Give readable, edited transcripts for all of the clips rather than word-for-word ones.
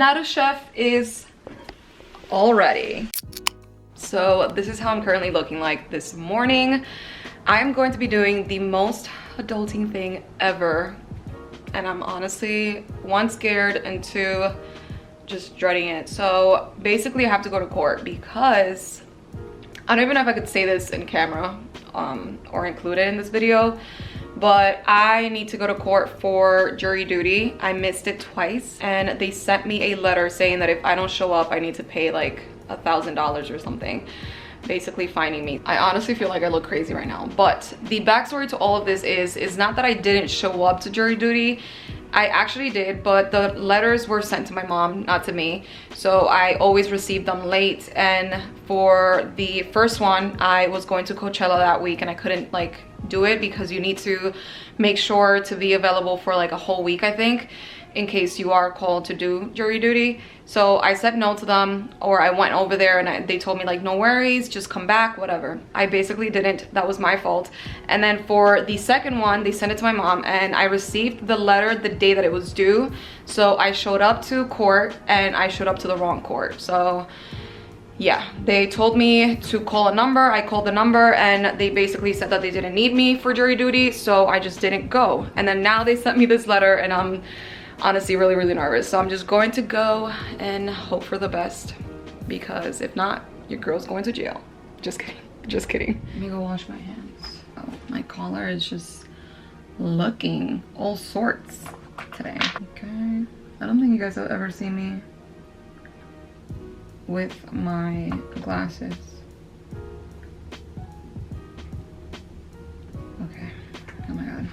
nat-a-chef is all ready. So this is how I'm currently looking like this morning. I'm going to be doing the most adulting thing ever, and I'm honestly, one, scared, and two, just dreading it. So basically I have to go to court because I don't even know if I could say this in camera or include it in this video, but I need to go to court for jury duty. I missed it twice, and they sent me a letter saying that if I don't show up, I need to pay like $1,000 or something, basically fining me. I honestly feel like I look crazy right now, but the backstory to all of this is not that I didn't show up to jury duty. I actually did, but the letters were sent to my mom, not to me, so I always received them late. And for the first one, I was going to Coachella that week and I couldn't like do it because you need to make sure to be available for like a whole week, I think, in case you are called to do jury duty. So I said no to them, or I went over there and they told me like, no worries, just come back, whatever. I basically didn't. That was my fault. And then for the second one, they sent it to my mom, and I received the letter the day that it was due. So I showed up to court and I showed up to the wrong court. So yeah, they told me to call a number. I called the number and they basically said that they didn't need me for jury duty, so I just didn't go. And then now they sent me this letter and I'm honestly really nervous. So I'm just going to go and hope for the best, because if not, your girl's going to jail. Just kidding, just kidding. Let me go wash my hands. Oh, my collar is just looking all sorts today. Okay, I don't think you guys have ever seen me with my glasses. Okay, oh my god,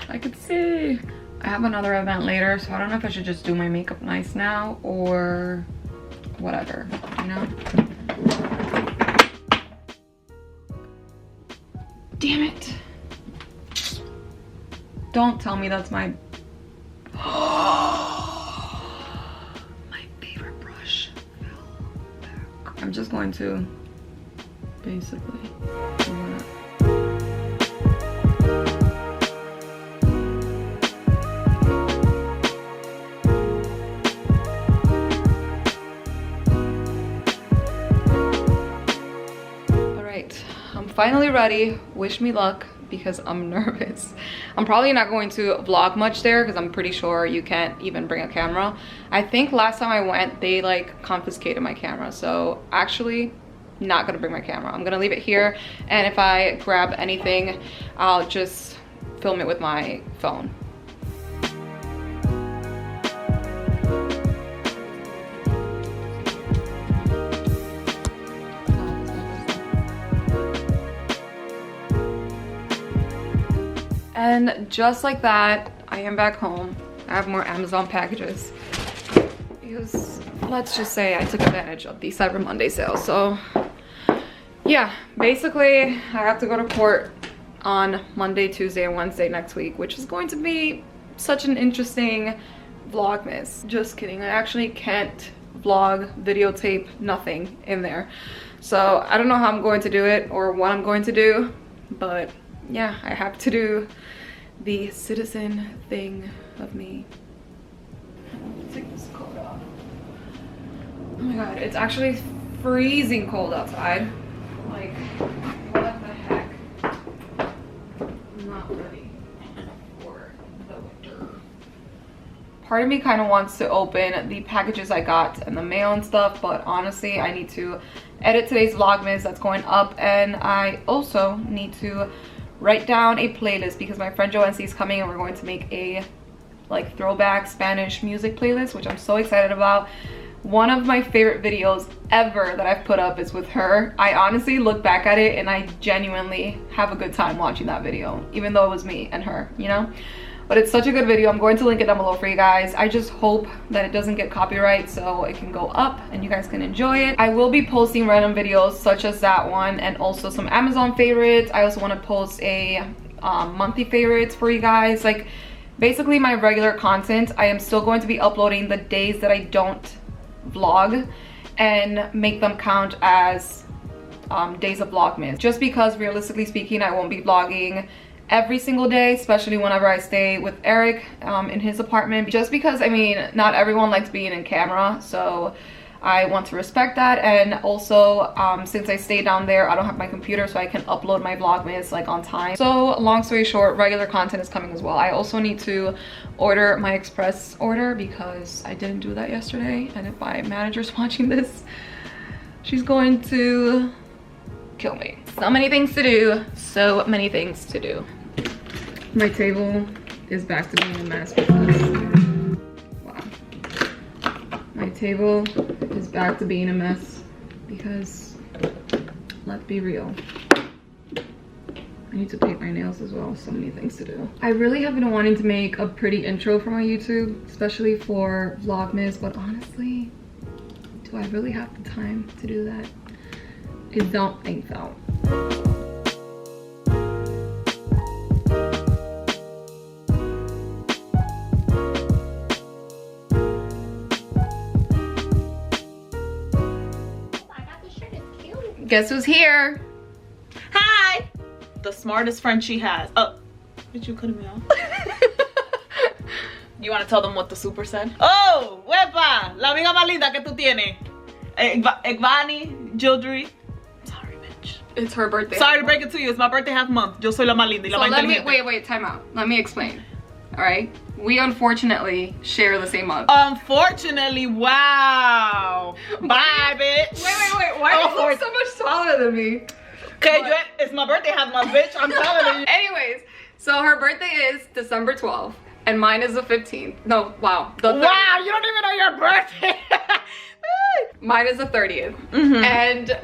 I could see. I have another event later, so I don't know if I should just do my makeup nice now or whatever, you know? Damn it. Don't tell me that's my... my favorite brush fell back. I'm just going to basically do that. Finally ready. Wish me luck, because I'm nervous. I'm probably not going to vlog much there because I'm pretty sure you can't even bring a camera. I think last time I went, they like confiscated my camera, so actually not gonna bring my camera. I'm gonna leave it here, and if I grab anything, I'll just film it with my phone. And just like that, I am back home. I have more Amazon packages because let's just say I took advantage of the Cyber Monday sale. So yeah, basically I have to go to court on Monday, Tuesday, and Wednesday next week, which is going to be such an interesting Vlogmas. Just kidding, I actually can't vlog, videotape, nothing in there. So I don't know how I'm going to do it or what I'm going to do, but yeah, I have to do the citizen thing of me. Take this coat off. Oh my god, it's actually freezing cold outside. Like, what the heck? I'm not ready for the winter. Part of me kind of wants to open the packages I got in the mail and stuff, but honestly, I need to edit today's Vlogmas that's going up, and I also need to write down a playlist because my friend Joancy is coming and we're going to make a like throwback Spanish music playlist, which I'm so excited about. One of my favorite videos ever that I've put up is with her. I honestly look back at it and I genuinely have a good time watching that video, even though it was me and her, you know? But it's such a good video. I'm going to link it down below for you guys. I just hope that it doesn't get copyright so it can go up and you guys can enjoy it. I will be posting random videos such as that one, and also some Amazon favorites. I also want to post a monthly favorites for you guys. Like basically my regular content, I am still going to be uploading the days that I don't vlog and make them count as days of Vlogmas. Just because realistically speaking, I won't be vlogging every single day, especially whenever I stay with Eric in his apartment, just because, I mean, not everyone likes being in camera, so I want to respect that. And also since I stay down there, I don't have my computer, so I can upload my Vlogmas like on time. So long story short, regular content is coming as well. I also need to order my express order because I didn't do that yesterday, and if my manager's watching this, she's going to kill me. So many things to do, so many things to do. My table is back to being a mess because, wow. My table is back to being a mess because, let's be real, I need to paint my nails as well. So many things to do. I really have been wanting to make a pretty intro for my YouTube, especially for Vlogmas, but honestly, do I really have the time to do that? I don't think so. Guess who's here? Hi! The smartest friend she has. Oh, did you cut me off? You want to tell them what the super said? Oh, huepa! La amiga más linda que tú tienes. Ekvani, Jildry. Sorry, bitch. It's her birthday. Sorry to break it to you. It's my birthday half month. Yo soy la más linda y la más inteligente. Wait, time out. Let me explain. All right? We unfortunately share the same month. Unfortunately, wow. Bye, bitch. Wait. Why are you so much taller than me? Okay, it's my birthday half month, bitch. I'm telling you. Anyways, so her birthday is December 12th, and mine is the 15th. No, wow. The 30th. Wow, you don't even know your birthday. Mine is the 30th. And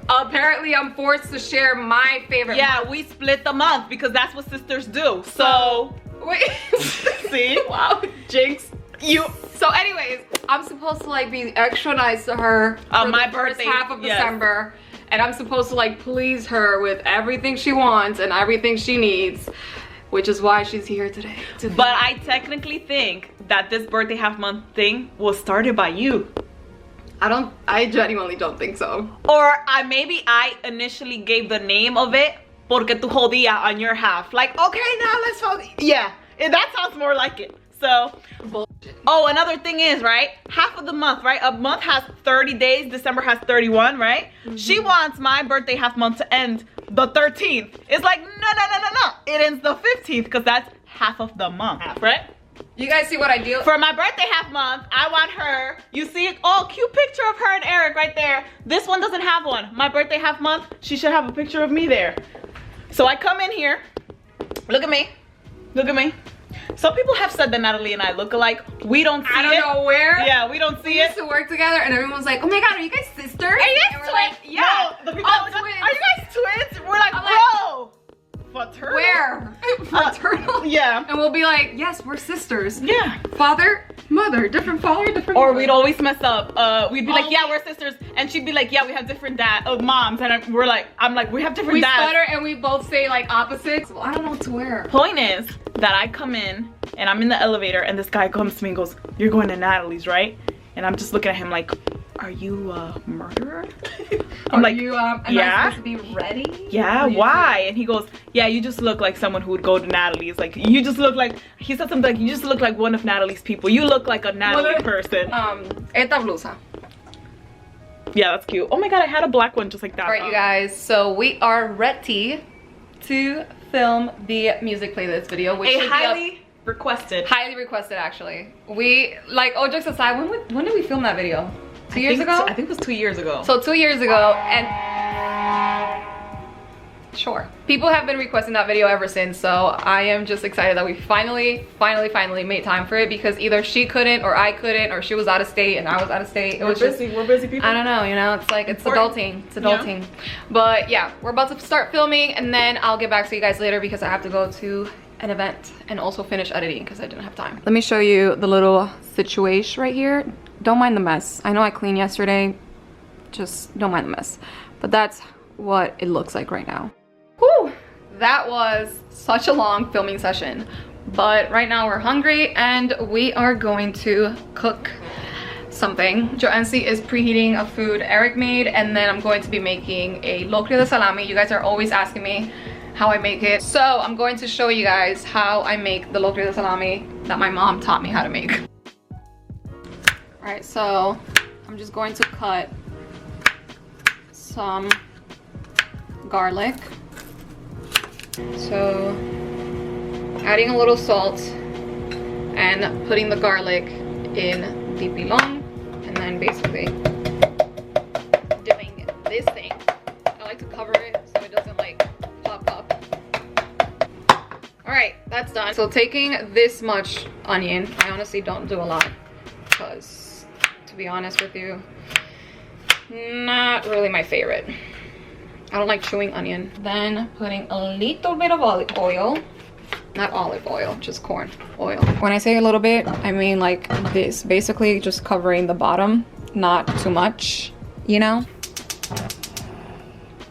apparently I'm forced to share my favorite month. We split the month because that's what sisters do. So wait. See? Wow, jinx. So anyways, I'm supposed to like be extra nice to her for my the first birthday, half of December, and I'm supposed to like please her with everything she wants and everything she needs, which is why she's here today. But I technically think that this birthday half month thing was started by you. I genuinely don't think so. Or maybe I initially gave the name of it porque tu jodía on your half. Like, okay, now let's talk. Yeah, that sounds more like it. So, bullshit. Oh, another thing is, right? Half of the month, right? A month has 30 days. December has 31, right? She wants my birthday half month to end the 13th. It's like, no. It ends the 15th because that's half of the month, right? You guys see what I do? For my birthday half month, I want her, you see, oh, cute picture of her and Eric right there. This one doesn't have one. My birthday half month, she should have a picture of me there. So I come in here, look at me. Some people have said that Natalie and I look alike. We don't see it. I don't know where. Yeah, we don't see it. We used to work together and everyone's like, oh my God, are you guys sisters? Are you guys and we're twins? like, yeah. No, the people are twins. Are you guys twins? We're like, bro. Fraternal? Where? Fraternal? Yeah. And we'll be like, yes, we're sisters. Yeah. Father, mother, different father, different Or mother. we'd always mess up. We'd be like, yeah, we're sisters. And she'd be like, yeah, we have different moms. And I'm like, we have different dads. We stutter and we both say like opposites. Well, I don't know what to wear. Point is that I come in and I'm in the elevator and this guy comes to me and goes, you're going to Natalie's, right? And I'm just looking at him like, are you a murderer? I'm like, am I supposed to be ready? Yeah, why? And he goes, yeah, you just look like someone who would go to Natalie's. Like, you just look like, he said something like, you just look like one of Natalie's people. You look like a Natalie person. Esta blusa. Yeah, that's cute. Oh my God, I had a black one just like that. All right, you guys, so we are ready to film the music playlist video, which is highly requested actually. We, like, all jokes aside, when did we film that video? 2 years ago? I think it was 2 years ago. So 2 years ago, and sure. People have been requesting that video ever since, so I am just excited that we finally made time for it, because either she couldn't or I couldn't, or she was out of state and I was out of state. We're busy people. I don't know, you know, it's like, it's adulting. It's adulting. Yeah. But yeah, we're about to start filming and then I'll get back to you guys later because I have to go to an event and also finish editing because I didn't have time. Let me show you the little situation right here. Don't mind the mess. I know I cleaned yesterday, just don't mind the mess. But that's what it looks like right now. Whew, that was such a long filming session. But right now we're hungry and we are going to cook something. Joancy is preheating a food Eric made, and then I'm going to be making a locrio de salami. You guys are always asking me how I make it. So I'm going to show you guys how I make the locrio de salami that my mom taught me how to make. All right, so I'm just going to cut some garlic. So adding a little salt and putting the garlic in the pilon, and then basically doing this thing. I like to cover it so it doesn't like pop up. All right, that's done. So taking this much onion, I honestly don't do a lot because, to be honest with you, not really my favorite. I don't like chewing onion. Then putting a little bit of olive oil. Not olive oil, just corn oil. When I say a little bit, I mean like this. Basically just covering the bottom, not too much, you know?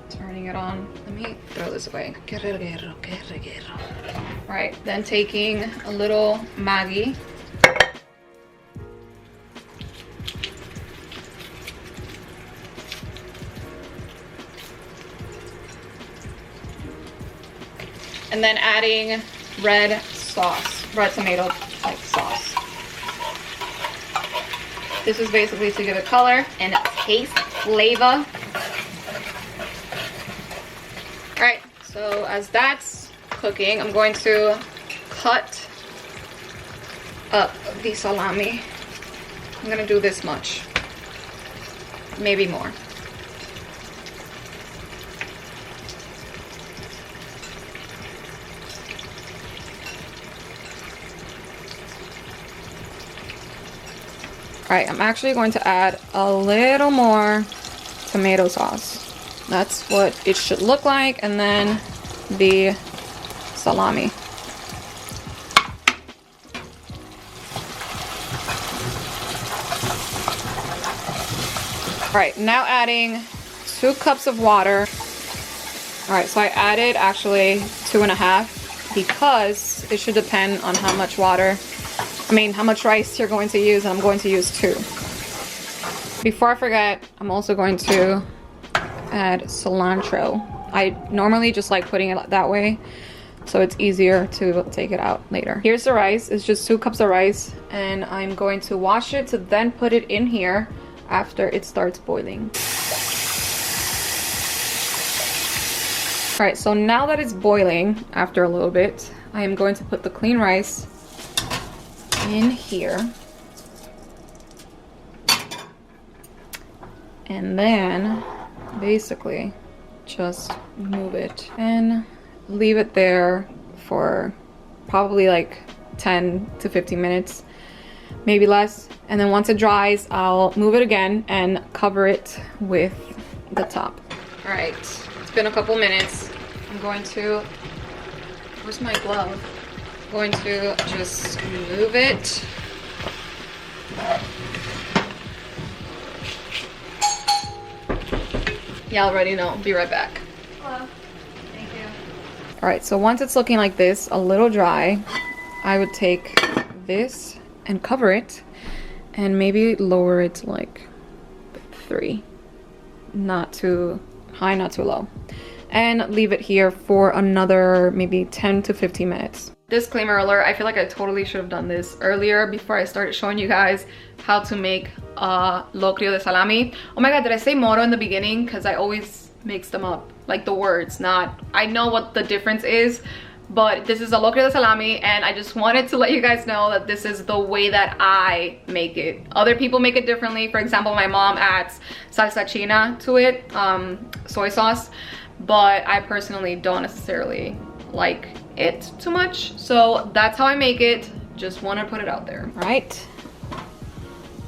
Turning it on. Let me throw this away. Right, then taking a little Maggi. And then adding red sauce, red tomato like sauce. This is basically to give it color and taste, flavor. All right, so as that's cooking, I'm going to cut up the salami. I'm gonna do this much, maybe more. All right, I'm actually going to add a little more tomato sauce. That's what it should look like. And then the salami. All right, now adding 2 cups of water. All right, so I added actually 2.5 because it should depend on how much water, how much rice you're going to use, and I'm going to use 2. Before I forget, I'm also going to add cilantro. I normally just like putting it that way, so it's easier to take it out later. Here's the rice. It's just 2 cups of rice, and I'm going to wash it to then put it in here after it starts boiling. All right, so now that it's boiling, after a little bit, I am going to put the clean rice in here, and then basically just move it and leave it there for probably like 10 to 15 minutes, maybe less. And then once it dries, I'll move it again and cover it with the top. All right, it's been a couple minutes. I'm going to, where's my glove? Going to just move it. Y'all already know. Be right back. Hello. Thank you. All right, so once it's looking like this, a little dry, I would take this and cover it and maybe lower it to like 3. Not too high, not too low. And leave it here for another maybe 10 to 15 minutes. Disclaimer alert, I feel like I totally should have done this earlier before I started showing you guys how to make locrio de salami. Oh my god, did I say moro in the beginning? Because I always mix them up, like the words, not, I know what the difference is, but this is a locrio de salami, and I just wanted to let you guys know that this is the way that I make it. Other people make it differently. For example, my mom adds salsa china to it, soy sauce, but I personally don't necessarily like it too much, so that's how I make it. Just want to put it out there. All right,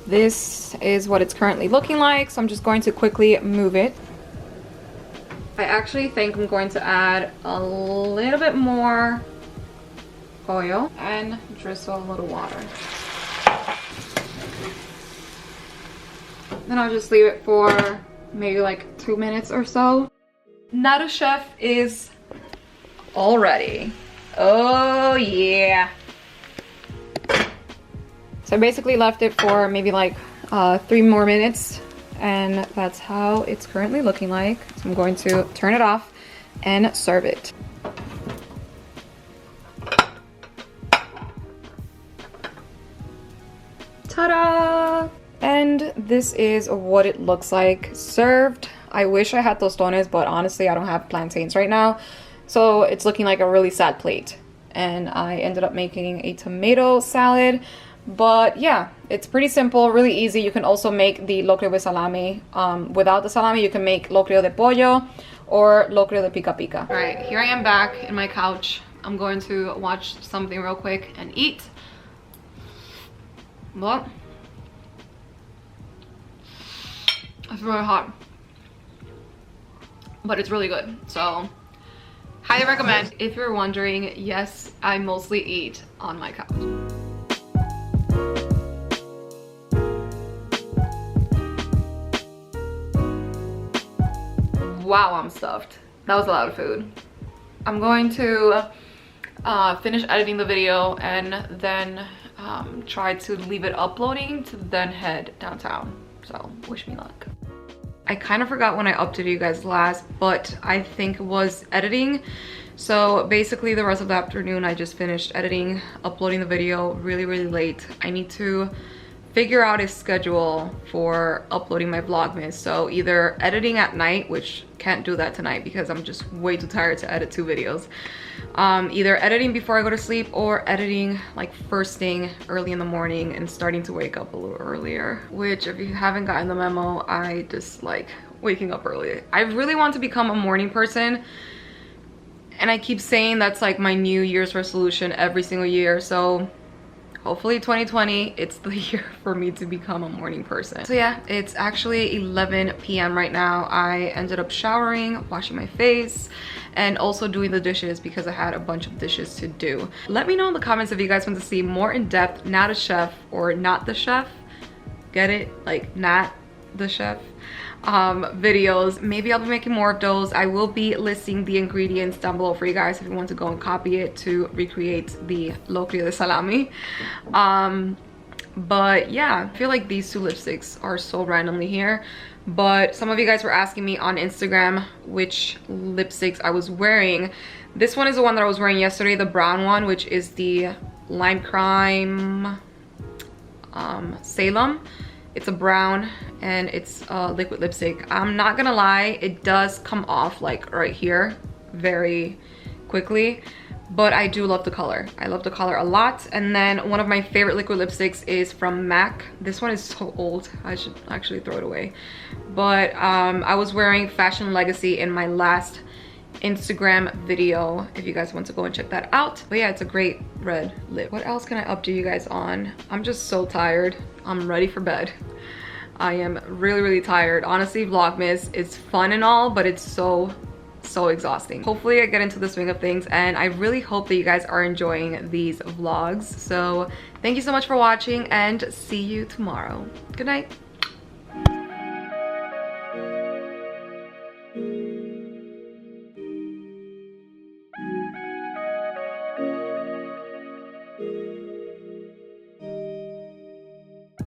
this is what it's currently looking like, so I'm just going to quickly move it. I actually think I'm going to add a little bit more oil and drizzle a little water. Then I'll just leave it for maybe like 2 minutes or so. Nat-a-chef is all ready. Oh yeah. So I basically left it for maybe like 3 more minutes, and that's how it's currently looking like. So I'm going to turn it off and serve it. this is what it looks like served. I wish I had tostones, but honestly I don't have plantains right now, so it's looking like a really sad plate. And I ended up making a tomato salad. But yeah, it's pretty simple, really easy. You can also make the locrio with salami. Without the salami, you can make locrio de pollo or locrio de pica pica. All right, here I am back in my couch. I'm going to watch something real quick and eat. Well, it's really hot, but it's really good. So highly recommend. If you're wondering, yes, I mostly eat on my couch. Wow, I'm stuffed. That was a lot of food. I'm going to finish editing the video and then try to leave it uploading to then head downtown. So wish me luck. I kind of forgot when I updated you guys last, but I think it was editing. So basically the rest of the afternoon I just finished editing, uploading the video really late. I need to figure out a schedule for uploading my Vlogmas. So either editing at night, which can't do that tonight because I'm just way too tired to edit 2 videos. Either editing before I go to sleep or editing like first thing early in the morning and starting to wake up a little earlier. Which, if you haven't gotten the memo, I dislike waking up early. I really want to become a morning person, and I keep saying that's like my New Year's resolution every single year. So hopefully 2020, it's the year for me to become a morning person. So yeah, it's actually 11 p.m. right now. I ended up showering, washing my face, and also doing the dishes because I had a bunch of dishes to do. Let me know in the comments if you guys want to see more in-depth nat-a-chef or not-the-chef. Get it? Like nat-the-chef videos. Maybe I'll be making more of those. I will be listing the ingredients down below for you guys if you want to go and copy it to recreate the locrio de salami. But yeah, I feel like these 2 lipsticks are so randomly here, but some of you guys were asking me on Instagram which lipsticks I was wearing. This one is the one that I was wearing yesterday, the brown one, which is the Lime Crime Salem. It's a brown and it's a liquid lipstick. I'm not gonna lie, it does come off like right here very quickly, but I do love the color. I love the color a lot. And then one of my favorite liquid lipsticks is from MAC. This one is so old, I should actually throw it away. But I was wearing Fashion Legacy in my last Instagram video if you guys want to go and check that out. But yeah, it's a great red lip. What else can I update you guys on? I'm just so tired. I'm ready for bed. I am really tired. Honestly, Vlogmas is fun and all, but it's so exhausting. Hopefully I get into the swing of things, and I really hope that you guys are enjoying these vlogs. So thank you so much for watching, and see you tomorrow. Good night.